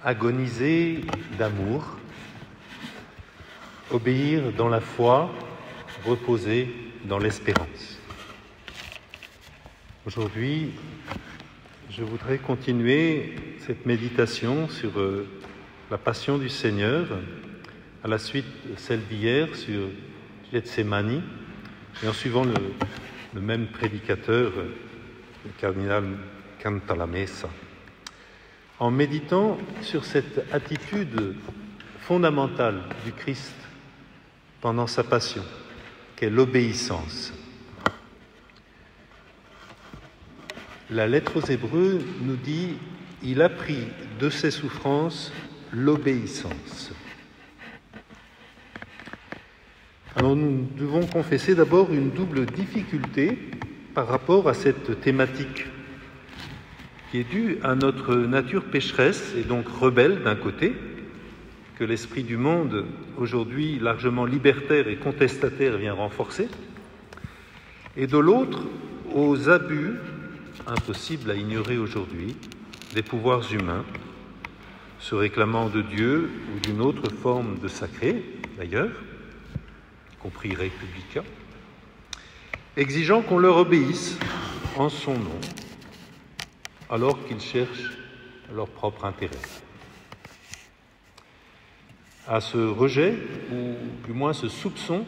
agoniser d'amour, obéir dans la foi, reposer dans l'espérance. Aujourd'hui, je voudrais continuer cette méditation sur la passion du Seigneur, à la suite de celle d'hier sur Gethsémani, et en suivant le même prédicateur, le cardinal Cantalamessa, en méditant sur cette attitude fondamentale du Christ pendant sa passion, qu'est l'obéissance. La lettre aux Hébreux nous dit « Il apprit de ses souffrances l'obéissance ». Alors nous devons confesser d'abord une double difficulté par rapport à cette thématique qui est due à notre nature pécheresse et donc rebelle d'un côté, que l'esprit du monde, aujourd'hui largement libertaire et contestataire, vient renforcer, et de l'autre, aux abus, impossibles à ignorer aujourd'hui, des pouvoirs humains, se réclamant de Dieu ou d'une autre forme de sacré, d'ailleurs, y compris républicain, exigeant qu'on leur obéisse en son nom, alors qu'ils cherchent leur propre intérêt. À ce rejet, ou du moins ce soupçon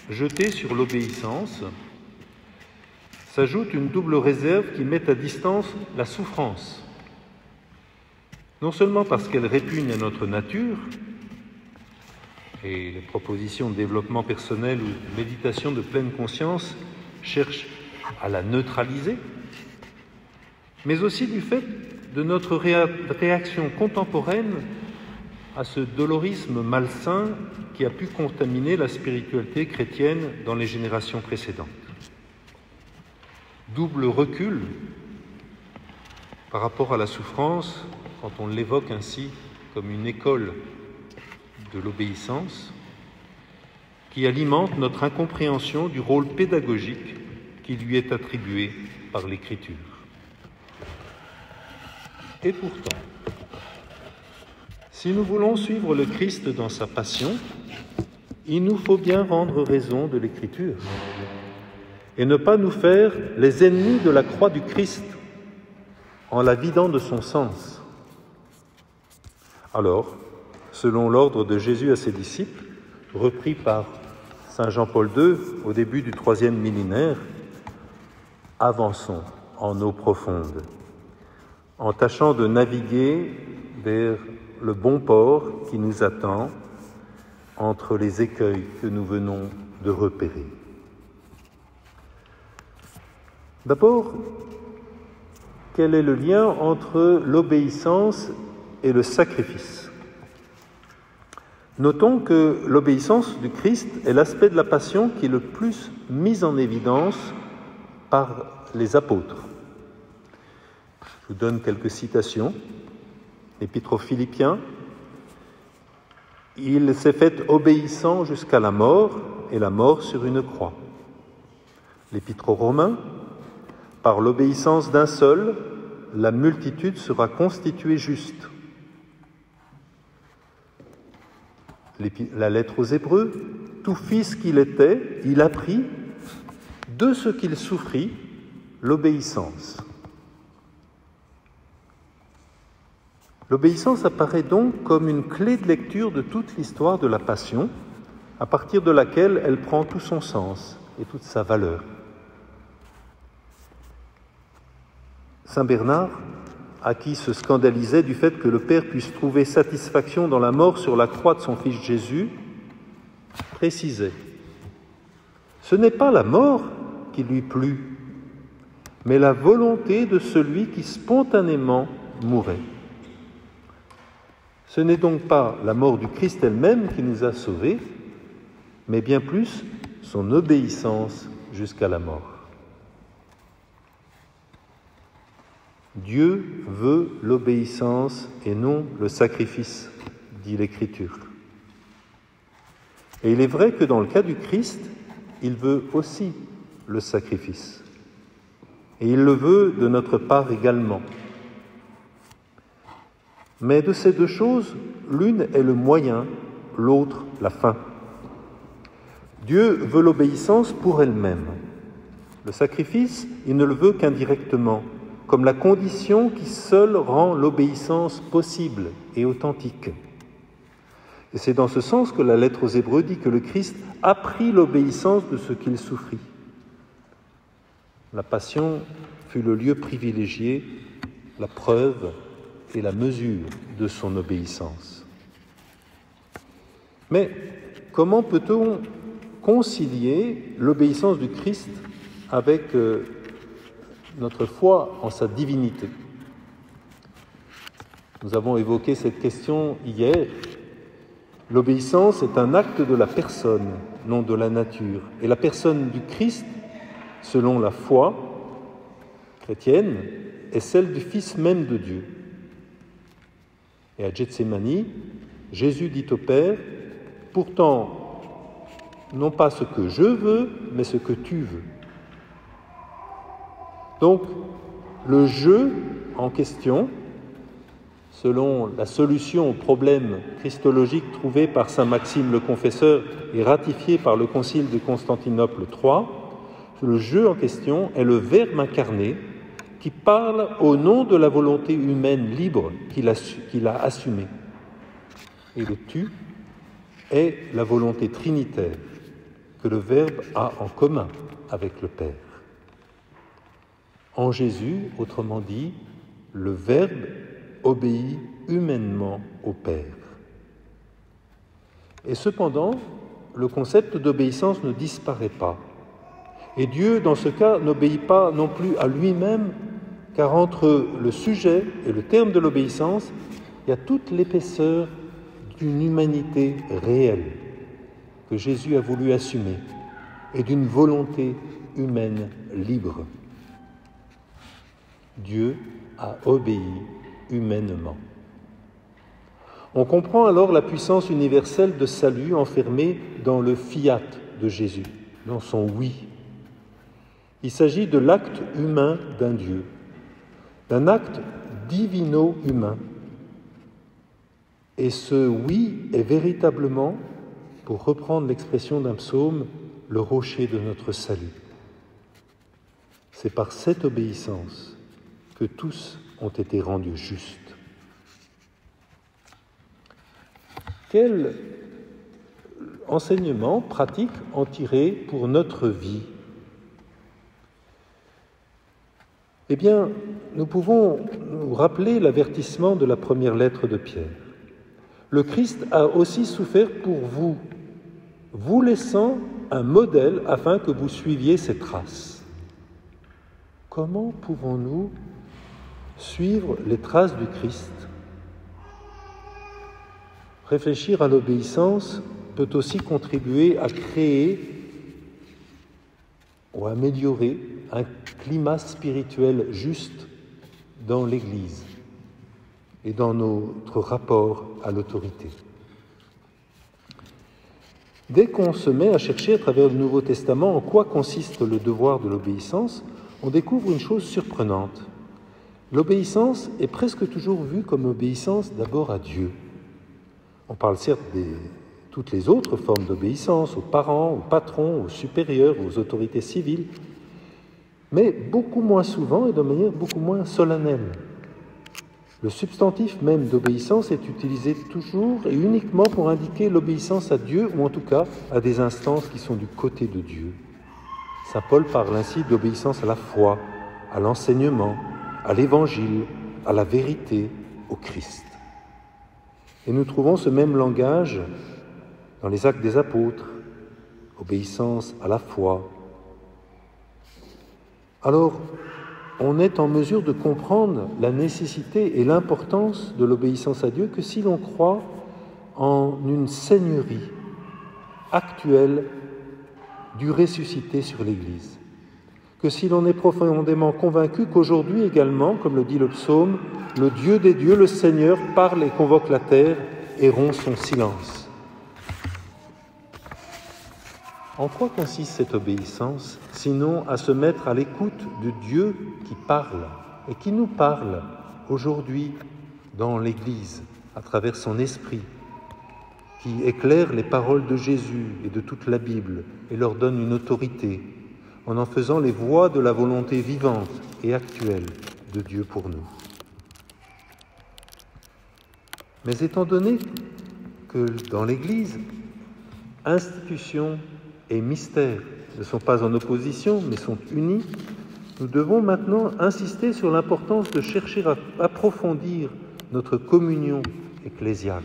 jeté sur l'obéissance, s'ajoute une double réserve qui met à distance la souffrance. Non seulement parce qu'elle répugne à notre nature, et les propositions de développement personnel ou de méditation de pleine conscience cherchent à la neutraliser, mais aussi du fait de notre réaction contemporaine à ce dolorisme malsain qui a pu contaminer la spiritualité chrétienne dans les générations précédentes. Double recul par rapport à la souffrance, quand on l'évoque ainsi comme une école de l'obéissance, qui alimente notre incompréhension du rôle pédagogique qui lui est attribué par l'Écriture. Et pourtant, si nous voulons suivre le Christ dans sa passion, il nous faut bien rendre raison de l'Écriture et ne pas nous faire les ennemis de la croix du Christ en la vidant de son sens. Alors, selon l'ordre de Jésus à ses disciples, repris par saint Jean-Paul II au début du IIIe millénaire, avançons en eau profonde, en tâchant de naviguer vers le bon port qui nous attend entre les écueils que nous venons de repérer. D'abord, quel est le lien entre l'obéissance et le sacrifice ? Notons que l'obéissance du Christ est l'aspect de la passion qui est le plus mis en évidence par les apôtres. Je vous donne quelques citations. L'Épître aux Philippiens, il s'est fait obéissant jusqu'à la mort, et la mort sur une croix. L'Épître aux Romains, par l'obéissance d'un seul, la multitude sera constituée juste. La lettre aux Hébreux, tout fils qu'il était, il apprit de ce qu'il souffrit l'obéissance. L'obéissance apparaît donc comme une clé de lecture de toute l'histoire de la Passion, à partir de laquelle elle prend tout son sens et toute sa valeur. Saint Bernard, à qui se scandalisait du fait que le Père puisse trouver satisfaction dans la mort sur la croix de son Fils Jésus, précisait « Ce n'est pas la mort qui lui plut, mais la volonté de celui qui spontanément mourait. » Ce n'est donc pas la mort du Christ elle-même qui nous a sauvés, mais bien plus son obéissance jusqu'à la mort. Dieu veut l'obéissance et non le sacrifice, dit l'Écriture. Et il est vrai que dans le cas du Christ, il veut aussi le sacrifice. Et il le veut de notre part également. Mais de ces deux choses, l'une est le moyen, l'autre la fin. Dieu veut l'obéissance pour elle-même. Le sacrifice, il ne le veut qu'indirectement, comme la condition qui seule rend l'obéissance possible et authentique. Et c'est dans ce sens que la lettre aux Hébreux dit que le Christ a pris l'obéissance de ce qu'il souffrit. La passion fut le lieu privilégié, la preuve et la mesure de son obéissance. Mais comment peut-on concilier l'obéissance du Christ avec notre foi en sa divinité? Nous avons évoqué cette question hier. L'obéissance est un acte de la personne, non de la nature. Et la personne du Christ, selon la foi chrétienne, est celle du Fils même de Dieu. Et à Gethsémani, Jésus dit au Père, « Pourtant, non pas ce que je veux, mais ce que tu veux. » Donc, le « je » en question, selon la solution au problème christologique trouvé par saint Maxime le Confesseur et ratifié par le Concile de Constantinople III, le « je » en question est le Verbe incarné qui parle au nom de la volonté humaine libre qu'il a assumée. Et le « tu » est la volonté trinitaire que le Verbe a en commun avec le Père. En Jésus, autrement dit, le Verbe obéit humainement au Père. Et cependant, le concept d'obéissance ne disparaît pas. Et Dieu, dans ce cas, n'obéit pas non plus à lui-même, car entre le sujet et le terme de l'obéissance, il y a toute l'épaisseur d'une humanité réelle que Jésus a voulu assumer et d'une volonté humaine libre. Dieu a obéi humainement. On comprend alors la puissance universelle de salut enfermée dans le fiat de Jésus, dans son oui. Il s'agit de l'acte humain d'un Dieu, d'un acte divino-humain. Et ce oui est véritablement, pour reprendre l'expression d'un psaume, le rocher de notre salut. C'est par cette obéissance que tous ont été rendus justes. Quel enseignement pratique en tirer pour notre vie? Eh bien, nous pouvons nous rappeler l'avertissement de la première lettre de Pierre. Le Christ a aussi souffert pour vous, vous laissant un modèle afin que vous suiviez ses traces. Comment pouvons-nous suivre les traces du Christ? Réfléchir à l'obéissance peut aussi contribuer à créer ou à améliorer un climat spirituel juste dans l'Église et dans notre rapport à l'autorité. Dès qu'on se met à chercher à travers le Nouveau Testament en quoi consiste le devoir de l'obéissance, on découvre une chose surprenante. L'obéissance est presque toujours vue comme obéissance d'abord à Dieu. On parle certes de toutes les autres formes d'obéissance, aux parents, aux patrons, aux supérieurs, aux autorités civiles, mais beaucoup moins souvent et de manière beaucoup moins solennelle. Le substantif même d'obéissance est utilisé toujours et uniquement pour indiquer l'obéissance à Dieu, ou en tout cas à des instances qui sont du côté de Dieu. Saint Paul parle ainsi d'obéissance à la foi, à l'enseignement, à l'Évangile, à la vérité, au Christ. Et nous trouvons ce même langage dans les Actes des Apôtres, obéissance à la foi. Alors, on est en mesure de comprendre la nécessité et l'importance de l'obéissance à Dieu que si l'on croit en une seigneurie actuelle du ressuscité sur l'Église. Que si l'on est profondément convaincu qu'aujourd'hui également, comme le dit le psaume, le Dieu des dieux, le Seigneur, parle et convoque la terre et rompt son silence. En quoi consiste cette obéissance, sinon à se mettre à l'écoute de Dieu qui parle et qui nous parle aujourd'hui dans l'Église, à travers son esprit, qui éclaire les paroles de Jésus et de toute la Bible et leur donne une autorité, en faisant les voix de la volonté vivante et actuelle de Dieu pour nous. Mais étant donné que dans l'Église, institution et mystère ne sont pas en opposition, mais sont unis, nous devons maintenant insister sur l'importance de chercher à approfondir notre communion ecclésiale,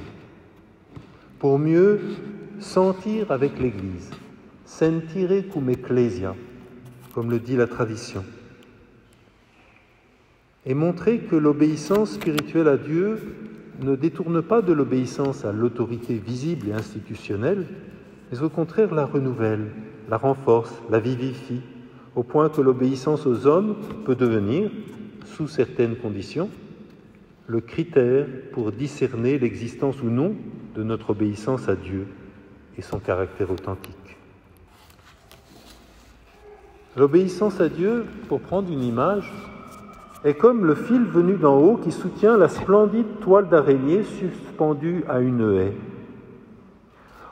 pour mieux sentir avec l'Église, sentire cum ecclesia, comme le dit la tradition, et montrer que l'obéissance spirituelle à Dieu ne détourne pas de l'obéissance à l'autorité visible et institutionnelle, mais au contraire la renouvelle, la renforce, la vivifie, au point que l'obéissance aux hommes peut devenir, sous certaines conditions, le critère pour discerner l'existence ou non de notre obéissance à Dieu et son caractère authentique. L'obéissance à Dieu, pour prendre une image, est comme le fil venu d'en haut qui soutient la splendide toile d'araignée suspendue à une haie.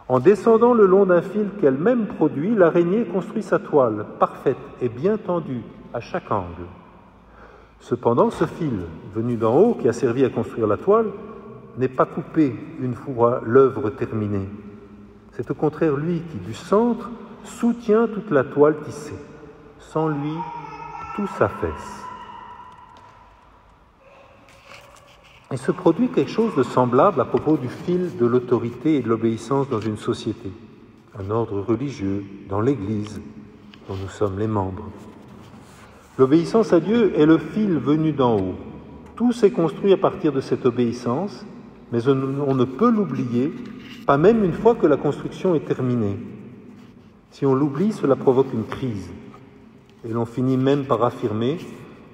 En descendant le long d'un fil qu'elle-même produit, l'araignée construit sa toile, parfaite et bien tendue à chaque angle. Cependant, ce fil venu d'en haut, qui a servi à construire la toile, n'est pas coupé une fois l'œuvre terminée. C'est au contraire lui qui, du centre, soutient toute la toile tissée. Sans lui, tout s'affaisse. Il se produit quelque chose de semblable à propos du fil de l'autorité et de l'obéissance dans une société, un ordre religieux, dans l'Église, dont nous sommes les membres. L'obéissance à Dieu est le fil venu d'en haut. Tout s'est construit à partir de cette obéissance, mais on ne peut l'oublier, pas même une fois que la construction est terminée. Si on l'oublie, cela provoque une crise. Et l'on finit même par affirmer,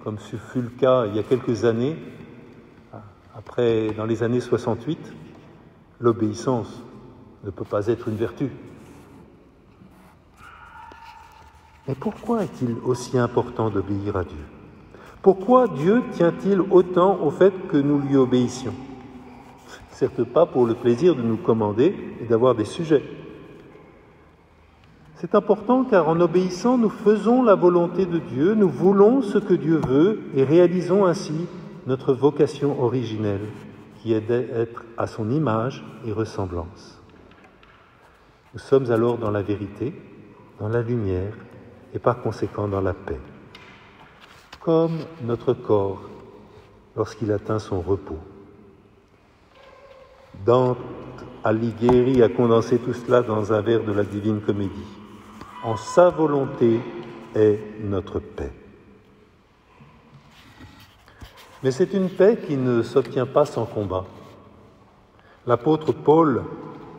comme ce fut le cas il y a quelques années, dans les années 68, l'obéissance ne peut pas être une vertu. Mais pourquoi est-il aussi important d'obéir à Dieu? Pourquoi Dieu tient-il autant au fait que nous lui obéissions? Certes pas pour le plaisir de nous commander et d'avoir des sujets. C'est important car en obéissant, nous faisons la volonté de Dieu, nous voulons ce que Dieu veut et réalisons ainsi notre vocation originelle, qui est d'être à son image et ressemblance. Nous sommes alors dans la vérité, dans la lumière et par conséquent dans la paix. Comme notre corps lorsqu'il atteint son repos. Dante Alighieri a condensé tout cela dans un vers de la Divine Comédie. En sa volonté est notre paix. Mais c'est une paix qui ne s'obtient pas sans combat. L'apôtre Paul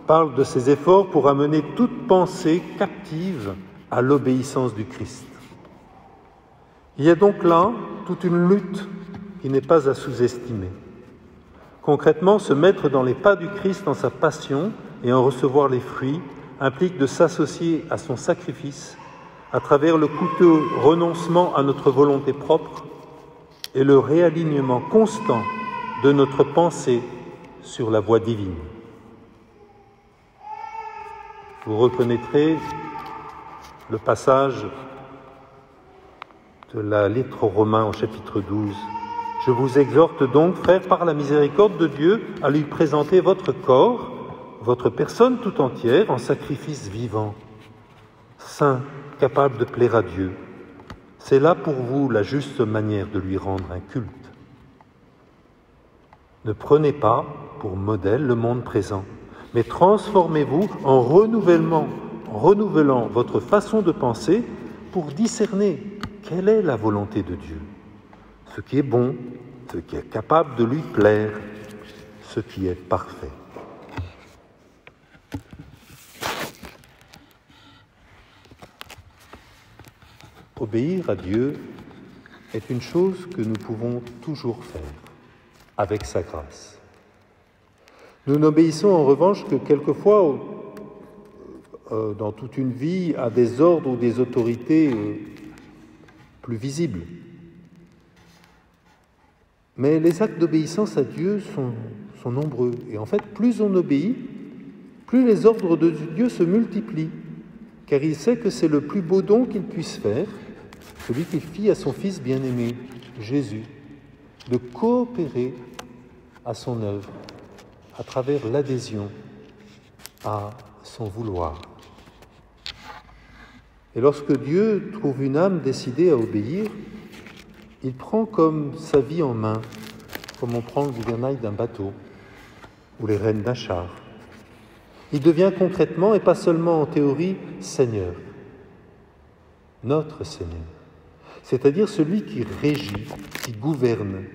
parle de ses efforts pour amener toute pensée captive à l'obéissance du Christ. Il y a donc là toute une lutte qui n'est pas à sous-estimer. Concrètement, se mettre dans les pas du Christ dans sa passion et en recevoir les fruits implique de s'associer à son sacrifice à travers le coûteux renoncement à notre volonté propre et le réalignement constant de notre pensée sur la voie divine. Vous reconnaîtrez le passage de la lettre aux Romains au chapitre 12. « Je vous exhorte donc, frères, par la miséricorde de Dieu, à lui présenter votre corps, votre personne tout entière, en sacrifice vivant, saint, capable de plaire à Dieu. C'est là pour vous la juste manière de lui rendre un culte. Ne prenez pas pour modèle le monde présent, mais transformez-vous en renouvelant votre façon de penser pour discerner quelle est la volonté de Dieu, ce qui est bon, ce qui est capable de lui plaire, ce qui est parfait. » Obéir à Dieu est une chose que nous pouvons toujours faire, avec sa grâce. Nous n'obéissons en revanche que quelquefois, dans toute une vie, à des ordres ou des autorités plus visibles. Mais les actes d'obéissance à Dieu sont nombreux. Et en fait, plus on obéit, plus les ordres de Dieu se multiplient. Car il sait que c'est le plus beau don qu'il puisse faire, celui qu'il fit à son Fils bien-aimé, Jésus, de coopérer à son œuvre à travers l'adhésion à son vouloir. Et lorsque Dieu trouve une âme décidée à obéir, il prend comme sa vie en main, comme on prend le gouvernail d'un bateau ou les rênes d'un char. Il devient concrètement, et pas seulement en théorie, Seigneur, notre Seigneur, c'est-à-dire celui qui régit, qui gouverne,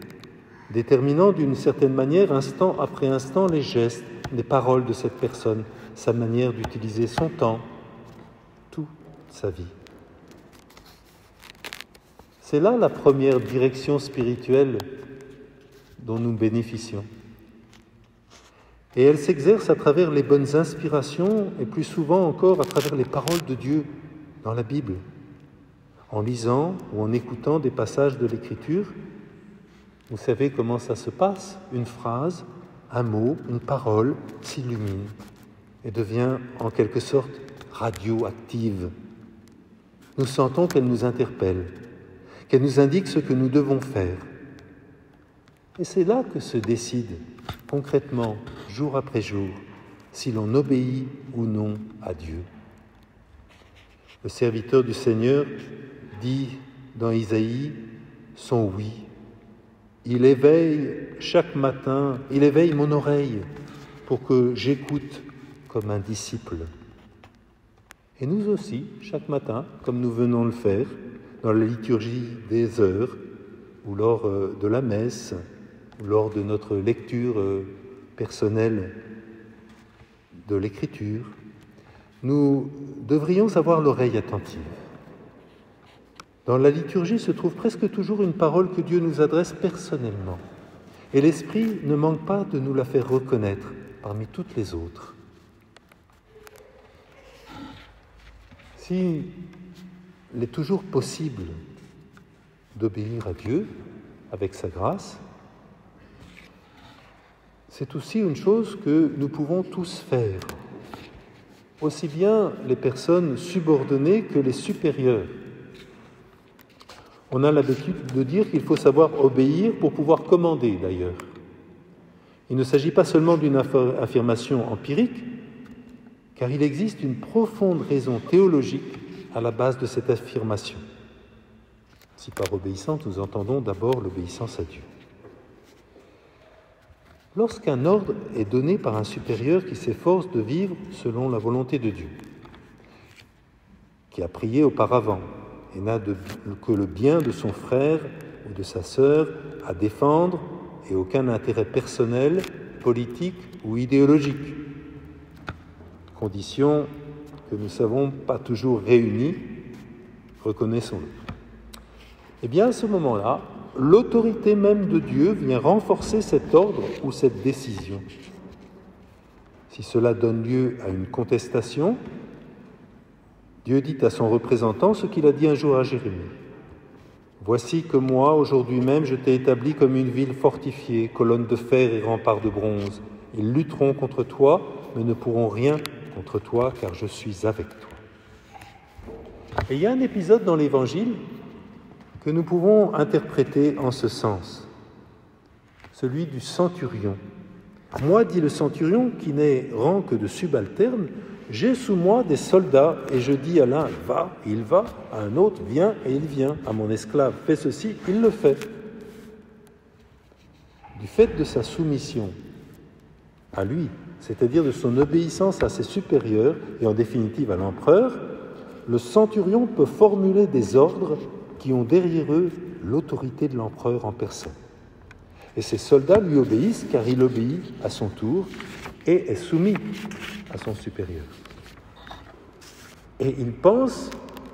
déterminant d'une certaine manière, instant après instant, les gestes, les paroles de cette personne, sa manière d'utiliser son temps, toute sa vie. C'est là la première direction spirituelle dont nous bénéficions. Et elle s'exerce à travers les bonnes inspirations et plus souvent encore à travers les paroles de Dieu dans la Bible, en lisant ou en écoutant des passages de l'Écriture. Vous savez comment ça se passe? Une phrase, un mot, une parole s'illumine et devient en quelque sorte radioactive. Nous sentons qu'elle nous interpelle, qu'elle nous indique ce que nous devons faire. Et c'est là que se décide concrètement, jour après jour, si l'on obéit ou non à Dieu. Le serviteur du Seigneur dit dans Isaïe son oui. Il éveille chaque matin, il éveille mon oreille pour que j'écoute comme un disciple. Et nous aussi, chaque matin, comme nous venons le faire, dans la liturgie des heures, ou lors de la messe, ou lors de notre lecture personnelle de l'Écriture, nous devrions avoir l'oreille attentive. Dans la liturgie se trouve presque toujours une parole que Dieu nous adresse personnellement. Et l'Esprit ne manque pas de nous la faire reconnaître parmi toutes les autres. S'il est toujours possible d'obéir à Dieu avec sa grâce, c'est aussi une chose que nous pouvons tous faire, aussi bien les personnes subordonnées que les supérieures. On a l'habitude de dire qu'il faut savoir obéir pour pouvoir commander, d'ailleurs. Il ne s'agit pas seulement d'une affirmation empirique, car il existe une profonde raison théologique à la base de cette affirmation. Si par obéissance, nous entendons d'abord l'obéissance à Dieu. Lorsqu'un ordre est donné par un supérieur qui s'efforce de vivre selon la volonté de Dieu, qui a prié auparavant et n'a que le bien de son frère ou de sa sœur à défendre et aucun intérêt personnel, politique ou idéologique, condition que nous ne savons pas toujours réunies, reconnaissons-le. Eh bien, à ce moment-là, l'autorité même de Dieu vient renforcer cet ordre ou cette décision. Si cela donne lieu à une contestation, Dieu dit à son représentant ce qu'il a dit un jour à Jérémie. « Voici que moi, aujourd'hui même, je t'ai établi comme une ville fortifiée, colonne de fer et rempart de bronze. Ils lutteront contre toi, mais ne pourront rien contre toi, car je suis avec toi. » Et il y a un épisode dans l'Évangile que nous pouvons interpréter en ce sens, celui du centurion. « Moi, dit le centurion, qui n'est rang que de subalterne, j'ai sous moi des soldats, et je dis à l'un, va, il va, à un autre, viens, et il vient, à mon esclave, fais ceci, il le fait. » Du fait de sa soumission à lui, c'est-à-dire de son obéissance à ses supérieurs, et en définitive à l'empereur, le centurion peut formuler des ordres qui ont derrière eux l'autorité de l'empereur en personne. Et ces soldats lui obéissent car il obéit à son tour et est soumis à son supérieur. Et il pense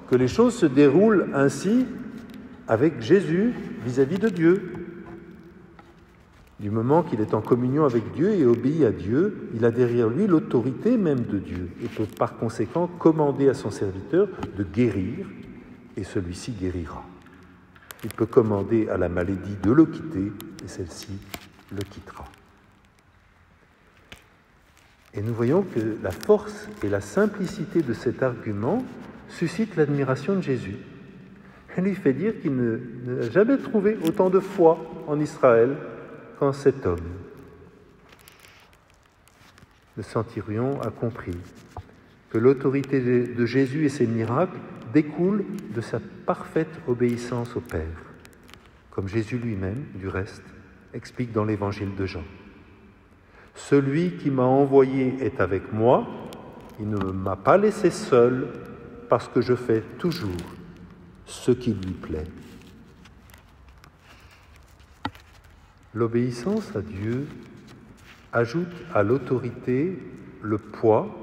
que les choses se déroulent ainsi avec Jésus vis-à-vis de Dieu. Du moment qu'il est en communion avec Dieu et obéit à Dieu, il a derrière lui l'autorité même de Dieu et peut par conséquent commander à son serviteur de guérir, et celui-ci guérira. il peut commander à la maladie de le quitter, et celle-ci le quittera. Et nous voyons que la force et la simplicité de cet argument suscitent l'admiration de Jésus. Elle lui fait dire qu'il n'a jamais trouvé autant de foi en Israël qu'en cet homme. Le centurion a compris que l'autorité de Jésus et ses miracles découlent de sa parfaite obéissance au Père, comme Jésus lui-même, du reste, explique dans l'évangile de Jean. « Celui qui m'a envoyé est avec moi, il ne m'a pas laissé seul, parce que je fais toujours ce qui lui plaît. » L'obéissance à Dieu ajoute à l'autorité le poids,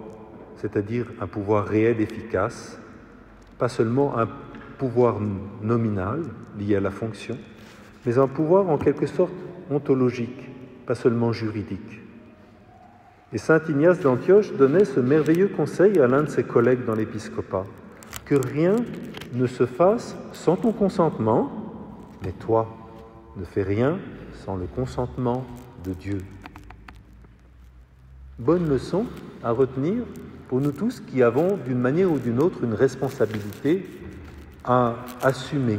c'est-à-dire un pouvoir réel efficace, pas seulement un pouvoir nominal lié à la fonction, mais un pouvoir en quelque sorte ontologique, pas seulement juridique. Et saint Ignace d'Antioche donnait ce merveilleux conseil à l'un de ses collègues dans l'épiscopat, que rien ne se fasse sans ton consentement, mais toi, ne fais rien sans le consentement de Dieu. Bonne leçon à retenir pour nous tous qui avons d'une manière ou d'une autre une responsabilité à assumer.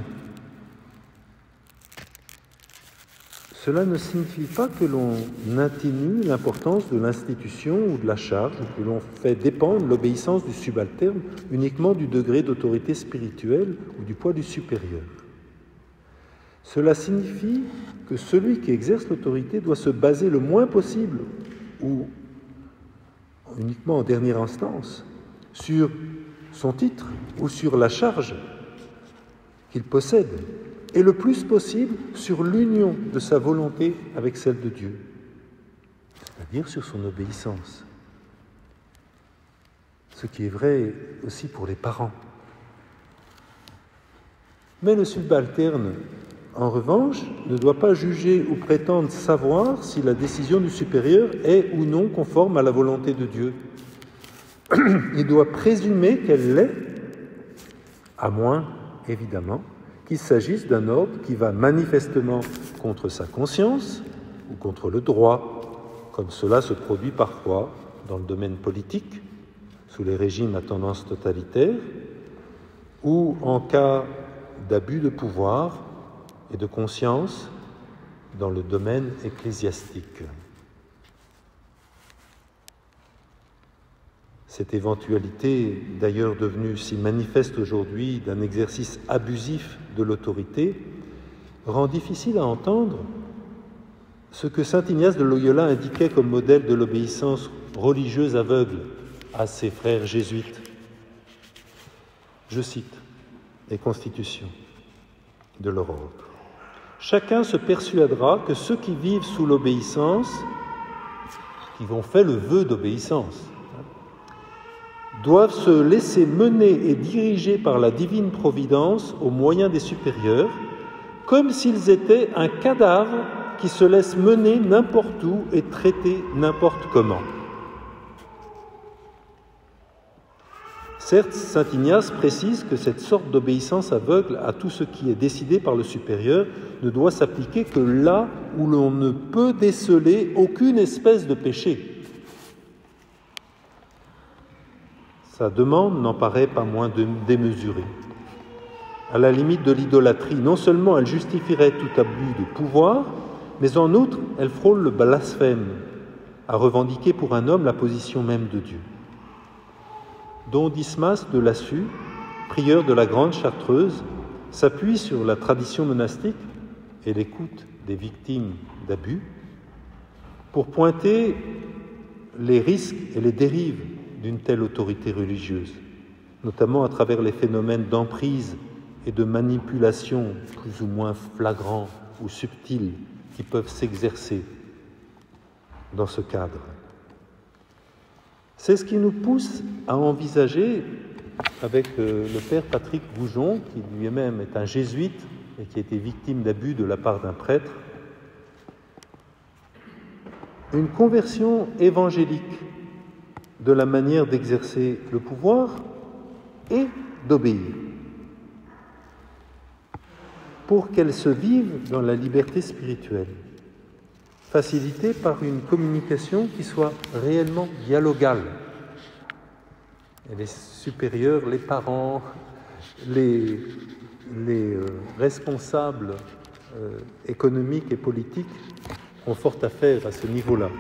Cela ne signifie pas que l'on atténue l'importance de l'institution ou de la charge, ou que l'on fait dépendre l'obéissance du subalterne uniquement du degré d'autorité spirituelle ou du poids du supérieur. Cela signifie que celui qui exerce l'autorité doit se baser le moins possible, ou uniquement en dernière instance, sur son titre ou sur la charge qu'il possède, et le plus possible sur l'union de sa volonté avec celle de Dieu, c'est-à-dire sur son obéissance. Ce qui est vrai aussi pour les parents. Mais le subalterne, en revanche, ne doit pas juger ou prétendre savoir si la décision du supérieur est ou non conforme à la volonté de Dieu. Il doit présumer qu'elle l'est, à moins, évidemment, qu'il s'agisse d'un ordre qui va manifestement contre sa conscience ou contre le droit, comme cela se produit parfois dans le domaine politique, sous les régimes à tendance totalitaire, ou en cas d'abus de pouvoir et de conscience dans le domaine ecclésiastique. Cette éventualité, d'ailleurs devenue si manifeste aujourd'hui d'un exercice abusif de l'autorité, rend difficile à entendre ce que saint Ignace de Loyola indiquait comme modèle de l'obéissance religieuse aveugle à ses frères jésuites. Je cite les constitutions de leur ordre. « Chacun se persuadera que ceux qui vivent sous l'obéissance, qui ont fait le vœu d'obéissance, doivent se laisser mener et diriger par la divine providence au moyen des supérieurs, comme s'ils étaient un cadavre qui se laisse mener n'importe où et traiter n'importe comment. » Certes, saint Ignace précise que cette sorte d'obéissance aveugle à tout ce qui est décidé par le supérieur ne doit s'appliquer que là où l'on ne peut déceler aucune espèce de péché. Sa demande n'en paraît pas moins démesurée. À la limite de l'idolâtrie, non seulement elle justifierait tout abus de pouvoir, mais en outre, elle frôle le blasphème, à revendiquer pour un homme la position même de Dieu. Don Dismas de Lassus, prieur de la Grande Chartreuse, s'appuie sur la tradition monastique et l'écoute des victimes d'abus pour pointer les risques et les dérives d'une telle autorité religieuse, notamment à travers les phénomènes d'emprise et de manipulation plus ou moins flagrants ou subtils qui peuvent s'exercer dans ce cadre. C'est ce qui nous pousse à envisager, avec le père Patrick Goujon, qui lui-même est un jésuite et qui a été victime d'abus de la part d'un prêtre, une conversion évangélique de la manière d'exercer le pouvoir et d'obéir. pour qu'elles se vivent dans la liberté spirituelle, facilitée par une communication qui soit réellement dialogale. Et les supérieurs, les parents, les responsables économiques et politiques ont fort à faire à ce niveau-là.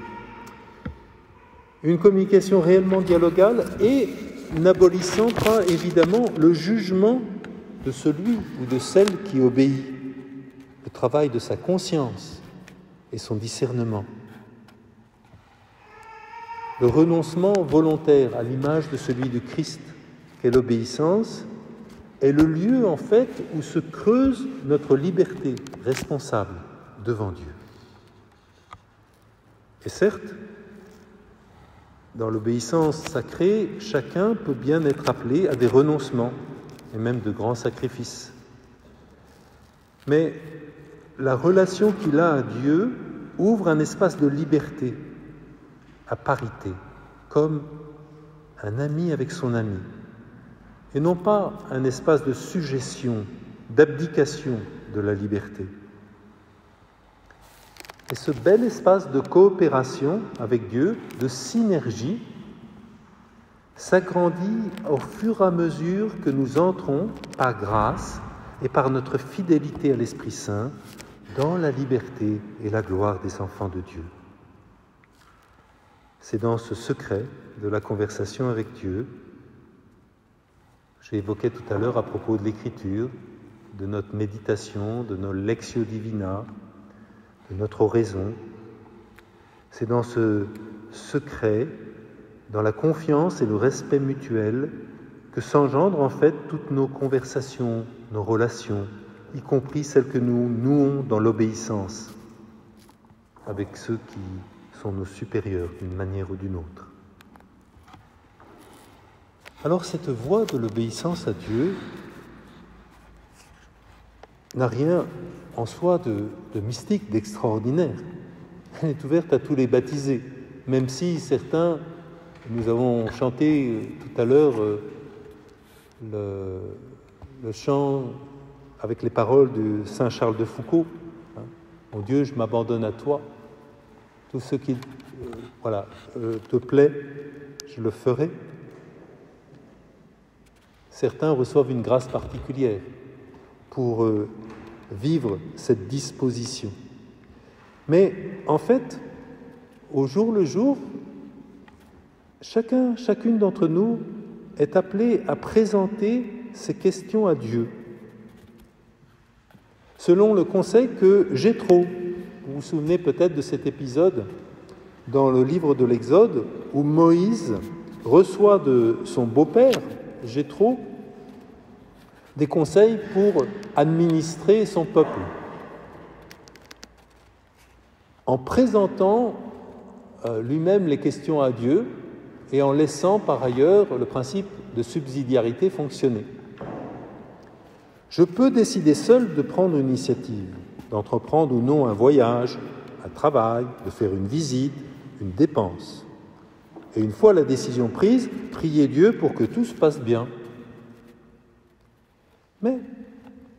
Une communication réellement dialogale et n'abolissant pas évidemment le jugement de celui ou de celle qui obéit, le travail de sa conscience et son discernement. Le renoncement volontaire à l'image de celui du Christ qu'est l'obéissance est le lieu en fait où se creuse notre liberté responsable devant Dieu. Et certes, dans l'obéissance sacrée, chacun peut bien être appelé à des renoncements et même de grands sacrifices. Mais la relation qu'il a à Dieu ouvre un espace de liberté, à parité, comme un ami avec son ami, et non pas un espace de sujétion, d'abdication de la liberté. Et ce bel espace de coopération avec Dieu, de synergie, s'agrandit au fur et à mesure que nous entrons, par grâce et par notre fidélité à l'Esprit Saint, dans la liberté et la gloire des enfants de Dieu. C'est dans ce secret de la conversation avec Dieu, j'ai évoqué tout à l'heure à propos de l'Écriture, de notre méditation, de nos lectio divina, de notre oraison. C'est dans ce secret, dans la confiance et le respect mutuel, que s'engendrent en fait toutes nos conversations, nos relations, y compris celles que nous nouons dans l'obéissance avec ceux qui sont nos supérieurs d'une manière ou d'une autre. Alors cette voie de l'obéissance à Dieu n'a rien en soi de mystique, d'extraordinaire. Elle est ouverte à tous les baptisés, même si certains, nous avons chanté tout à l'heure le chant avec les paroles de Saint Charles de Foucauld, hein, « Mon Dieu, je m'abandonne à toi, tout ce qui te plaît, je le ferai ». Certains reçoivent une grâce particulière pour vivre cette disposition. Mais en fait, au jour le jour, chacune d'entre nous est appelée à présenter ces questions à Dieu, selon le conseil que Jéthro, vous vous souvenez peut-être de cet épisode dans le livre de l'Exode, où Moïse reçoit de son beau-père, Jéthro, des conseils pour administrer son peuple. En présentant lui-même les questions à Dieu et en laissant par ailleurs le principe de subsidiarité fonctionner. Je peux décider seul de prendre une initiative, d'entreprendre ou non un voyage, un travail, de faire une visite, une dépense. Et une fois la décision prise, prier Dieu pour que tout se passe bien. Mais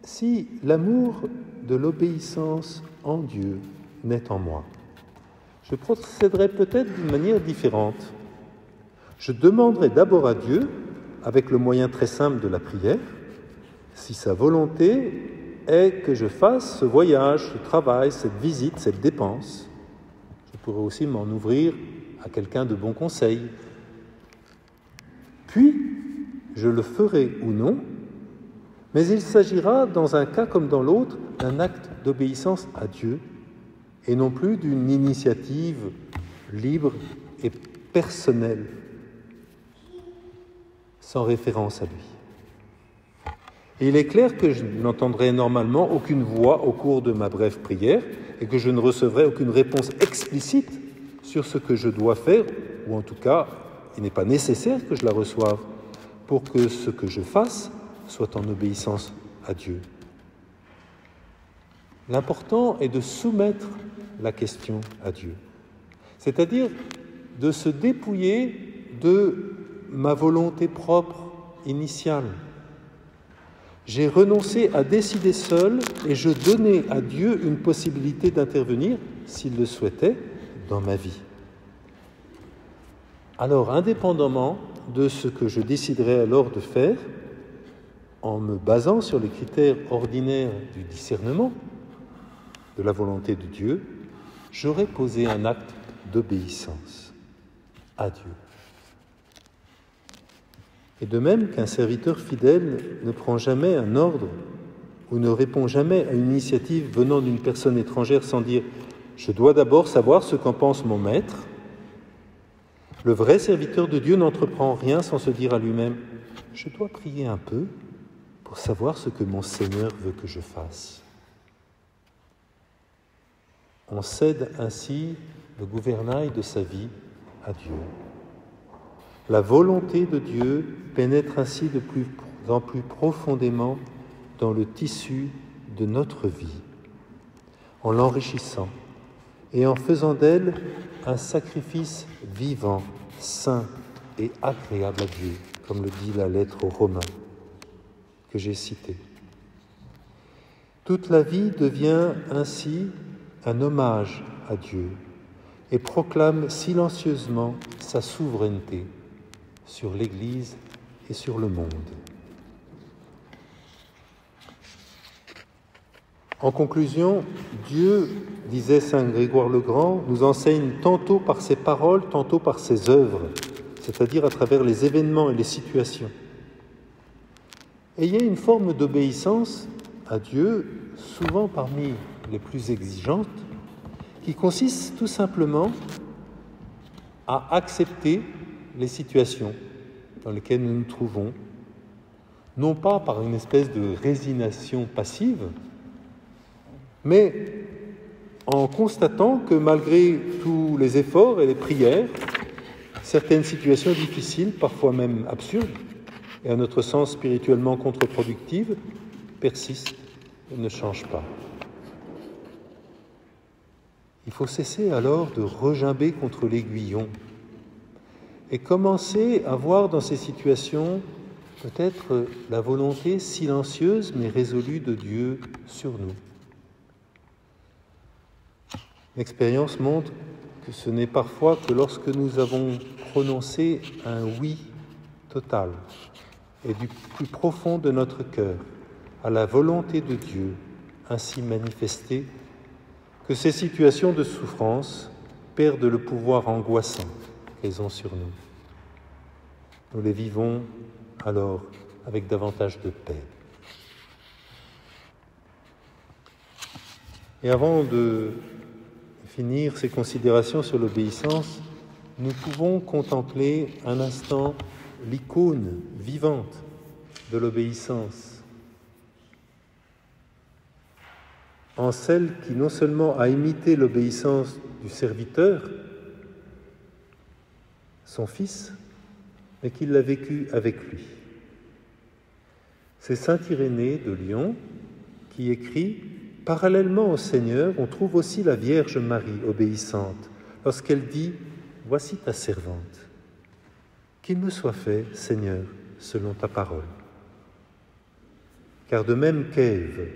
si l'amour de l'obéissance en Dieu naît en moi, je procéderai peut-être d'une manière différente. Je demanderai d'abord à Dieu, avec le moyen très simple de la prière, si sa volonté est que je fasse ce voyage, ce travail, cette visite, cette dépense. Je pourrais aussi m'en ouvrir à quelqu'un de bon conseil. Puis, je le ferai ou non, mais il s'agira, dans un cas comme dans l'autre, d'un acte d'obéissance à Dieu et non plus d'une initiative libre et personnelle, sans référence à lui. Et il est clair que je n'entendrai normalement aucune voix au cours de ma brève prière et que je ne recevrai aucune réponse explicite sur ce que je dois faire, ou en tout cas, il n'est pas nécessaire que je la reçoive pour que ce que je fasse soit en obéissance à Dieu. L'important est de soumettre la question à Dieu, c'est-à-dire de se dépouiller de ma volonté propre initiale. j'ai renoncé à décider seul et je donnais à Dieu une possibilité d'intervenir, s'il le souhaitait, dans ma vie. Alors, indépendamment de ce que je déciderais alors de faire, en me basant sur les critères ordinaires du discernement, de la volonté de Dieu, j'aurais posé un acte d'obéissance à Dieu. Et de même qu'un serviteur fidèle ne prend jamais un ordre ou ne répond jamais à une initiative venant d'une personne étrangère sans dire « je dois d'abord savoir ce qu'en pense mon maître », le vrai serviteur de Dieu n'entreprend rien sans se dire à lui-même « je dois prier un peu pour savoir ce que mon Seigneur veut que je fasse ». On cède ainsi le gouvernail de sa vie à Dieu. La volonté de Dieu pénètre ainsi de plus en plus profondément dans le tissu de notre vie, en l'enrichissant et en faisant d'elle un sacrifice vivant, saint et agréable à Dieu, comme le dit la lettre aux Romains que j'ai citée. Toute la vie devient ainsi un hommage à Dieu et proclame silencieusement sa souveraineté sur l'Église et sur le monde. En conclusion, Dieu, disait saint Grégoire le Grand, nous enseigne tantôt par ses paroles, tantôt par ses œuvres, c'est-à-dire à travers les événements et les situations. Et il y a une forme d'obéissance à Dieu, souvent parmi les plus exigeantes, qui consiste tout simplement à accepter les situations dans lesquelles nous nous trouvons, non pas par une espèce de résignation passive, mais en constatant que malgré tous les efforts et les prières, certaines situations difficiles, parfois même absurdes, et à notre sens spirituellement contre-productives, persistent et ne changent pas. Il faut cesser alors de regimber contre l'aiguillon et commencer à voir dans ces situations peut-être la volonté silencieuse mais résolue de Dieu sur nous. L'expérience montre que ce n'est parfois que lorsque nous avons prononcé un oui total et du plus profond de notre cœur à la volonté de Dieu ainsi manifestée que ces situations de souffrance perdent le pouvoir angoissant qu'elles ont sur nous. Nous les vivons alors avec davantage de paix. Et avant de finir ces considérations sur l'obéissance, nous pouvons contempler un instant l'icône vivante de l'obéissance, en celle qui non seulement a imité l'obéissance du serviteur, son fils, mais qui l'a vécu avec lui. C'est saint Irénée de Lyon qui écrit « Parallèlement au Seigneur, on trouve aussi la Vierge Marie obéissante, lorsqu'elle dit « Voici ta servante. Qu'il me soit fait, Seigneur, selon ta parole. » Car de même qu'Ève,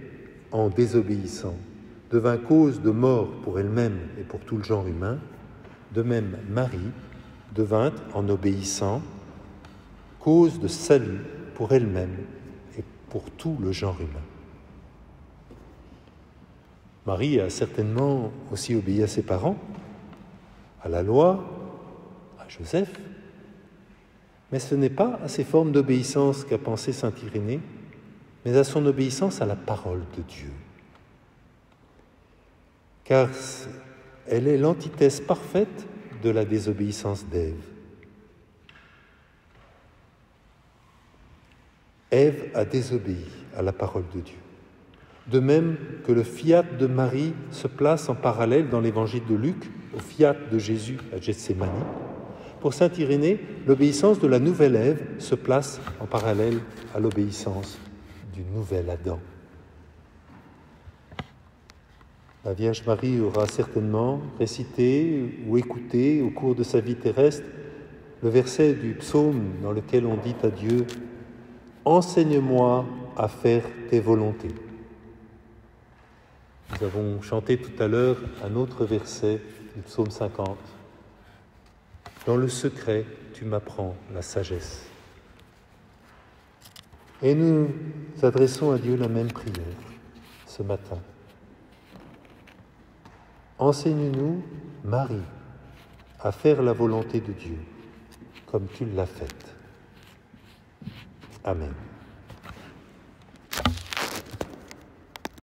en désobéissant, devint cause de mort pour elle-même et pour tout le genre humain, de même Marie devint, en obéissant, cause de salut pour elle-même et pour tout le genre humain. Marie a certainement aussi obéi à ses parents, à la loi, à Joseph, mais ce n'est pas à ces formes d'obéissance qu'a pensé saint Irénée, mais à son obéissance à la parole de Dieu. Car elle est l'antithèse parfaite de la désobéissance d'Ève. Ève a désobéi à la parole de Dieu. De même que le fiat de Marie se place en parallèle dans l'évangile de Luc au fiat de Jésus à Gethsémani, pour saint Irénée, l'obéissance de la nouvelle Ève se place en parallèle à l'obéissance du nouvel Adam. La Vierge Marie aura certainement récité ou écouté au cours de sa vie terrestre le verset du psaume dans lequel on dit à Dieu « Enseigne-moi à faire tes volontés. Nous avons chanté tout à l'heure un autre verset du psaume 50. Dans le secret, tu m'apprends la sagesse. Et nous adressons à Dieu la même prière ce matin. Enseigne-nous, Marie, à faire la volonté de Dieu, comme tu l'as faite. Amen.